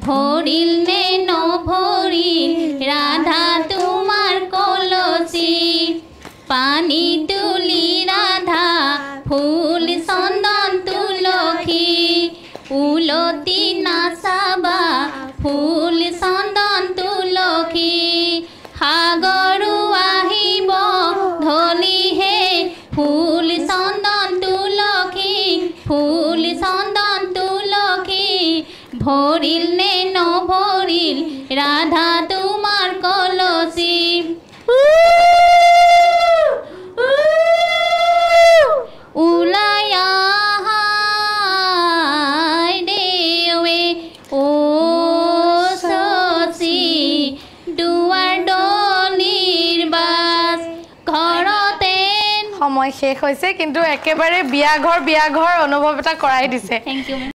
ভৰিল নে নভৰিল ৰাধা তোমাৰ কলচি পানী তুলি ৰাধা ফুল চন্দন তুলসী উলতি নাচাবা ফুল চন্দন তুলসী সাগৰো আহিব ধলিহে ফুল চন্দন তুলসী ফুল চন্দন তুলসী ভৰিল নে নভৰিল ৰাধা তোমাৰ কলচি ওলাই আহাই দেৱে ও শশী দুৱাৰ দলিৰ বাস ঘৰতে সময় শেষ হৈছে কিন্তু একেবাৰে বিয়া ঘৰ অনুভৱ এটা কৰাই দিছে থ্যাংক ইউ